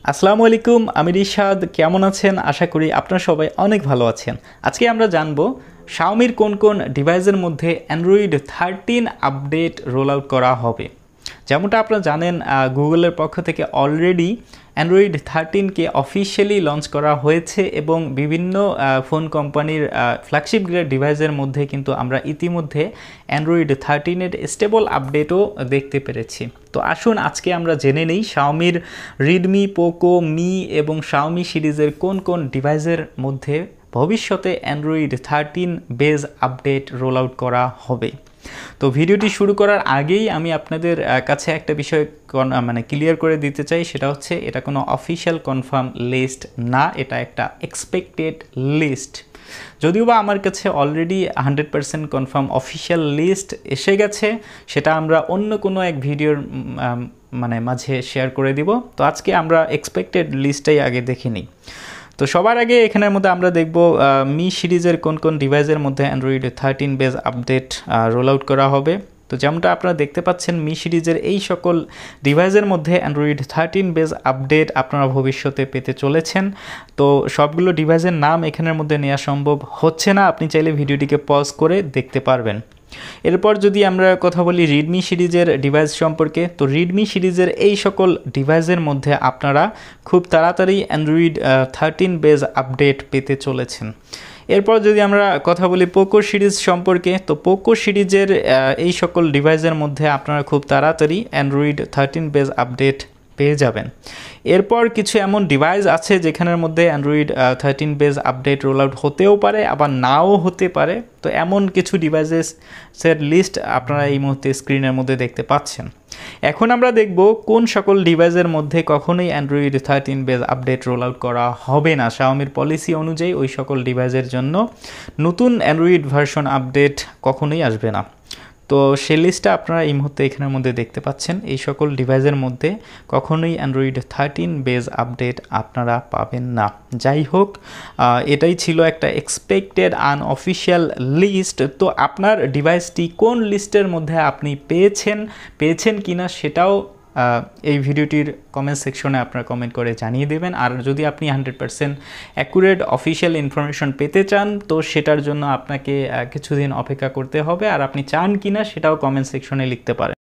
আসসালামু আলাইকুম, আমি রিশাদ। কেমন আছেন? আশা করি আপনারা সবাই অনেক ভালো আছেন। আজকে আমরা জানবো শাওমির কোন কোন ডিভাইসের মধ্যে অ্যান্ড্রয়েড 13 আপডেট রোল আউট করা হবে। যেমনটা আপনারা জানেন, গুগলের পক্ষ থেকে অলরেডি অ্যান্ড্রয়েড 13কে অফিসিয়ালি লঞ্চ করা হয়েছে এবং বিভিন্ন ফোন কোম্পানির ফ্ল্যাগশিপ গ্রেড ডিভাইসের মধ্যে কিন্তু আমরা ইতিমধ্যে অ্যান্ড্রয়েড 13-এর স্টেবল আপডেটও দেখতে পেরেছি। তো আসুন আজকে আমরা জেনে নিই শাওমির রেডমি, পোকো, মি এবং শাওমি সিরিজের কোন কোন ডিভাইসের মধ্যে ভবিষ্যতে Android 13 base update roll out করা হবে। তো ভিডিওটি শুরু করার আগেই আমি আপনাদের কাছে একটা বিষয় ক্লিয়ার করে দিতে চাই, সেটা হচ্ছে এটা কোনো অফিশিয়াল কনফার্ম লিস্ট না, এটা একটা এক্সপেক্টেড লিস্ট। যদিও বা আমার কাছে অলরেডি 100% কনফার্ম অফিশিয়াল লিস্ট এসে গেছে, সেটা আমরা অন্য কোনো এক ভিডিওর মাঝে শেয়ার করে দিব। তো আজকে আমরা এক্সপেক্টেড লিস্টটাই আগে দেখে নিই। তো সবার আগে এখানের মধ্যে আমরা দেখব মি সিরিজের কোন কোন ডিভাইসের মধ্যে Android 13 base update roll out করা হবে। তো যেমনটা আপনারা দেখতে পাচ্ছেন, মি সিরিজের এই সকল ডিভাইসের মধ্যে অ্যান্ড্রয়েড 13 বেজ আপডেট আপনারা ভবিষ্যতে পেতে চলেছেন। তো সবগুলো ডিভাইসের নাম এখানের মধ্যে নেওয়া সম্ভব হচ্ছে না, আপনি চাইলে ভিডিওটিকে পজ করে দেখতে পারবেন। এরপর যদি আমরা কথা বলি রেডমি সিরিজের ডিভাইস সম্পর্কে, তো রেডমি সিরিজের এই সকল ডিভাইসের মধ্যে আপনারা খুব তাড়াতাড়ি অ্যান্ড্রয়েড 13 বেজ আপডেট পেতে চলেছেন। এরপর যদি আমরা কথা বলি পোকো সিরিজ সম্পর্কে, তো পোকো সিরিজের এই সকল ডিভাইসের মধ্যে আপনারা খুব তাড়াতাড়ি অ্যান্ড্রয়েড 13 বেজ আপডেট পেয়ে যাবেন। এরপর কিছু এমন ডিভাইস আছে যেখানের মধ্যে Android 13 base update roll out হতেও পারে, আবার নাও হতে পারে। তো এমন কিছু ডিভাইসের লিস্ট আপনারা এই মুহূর্তে স্ক্রিনের মধ্যে দেখতে পাচ্ছেন। এখন আমরা দেখব কোন সকল ডিভাইসের মধ্যে কখনোই Android 13 base update roll out করা হবে না। শাওমির পলিসি অনুযায়ী ওই সকল ডিভাইসের জন্য নতুন অ্যান্ড্রয়েড ভার্সন আপডেট কখনোই আসবে না। তো সেই লিস্টটা আপনারা এই মুহূর্তে এখানের মধ্যে দেখতে পাচ্ছেন। এই সকল ডিভাইসের মধ্যে কখনোই অ্যান্ড্রয়েড 13 বেজ আপডেট আপনারা পাবেন না। যাই হোক, এটাই ছিল একটা এক্সপেক্টেড আনঅফিশিয়াল লিস্ট। তো আপনার ডিভাইসটি কোন লিস্টের মধ্যে আপনি পেয়েছেন কিনা সেটাও এই ভিডিওটির কমেন্ট সেকশনে আপনারা কমেন্ট করে জানিয়ে দেবেন। আর যদি আপনি 100% অ্যাকুরেট অফিশিয়াল ইনফরমেশন পেতে চান, তো সেটার জন্য আপনাকে কিছুদিন অপেক্ষা করতে হবে। আর আপনি চান কিনা সেটাও কমেন্ট সেকশনে লিখতে পারেন।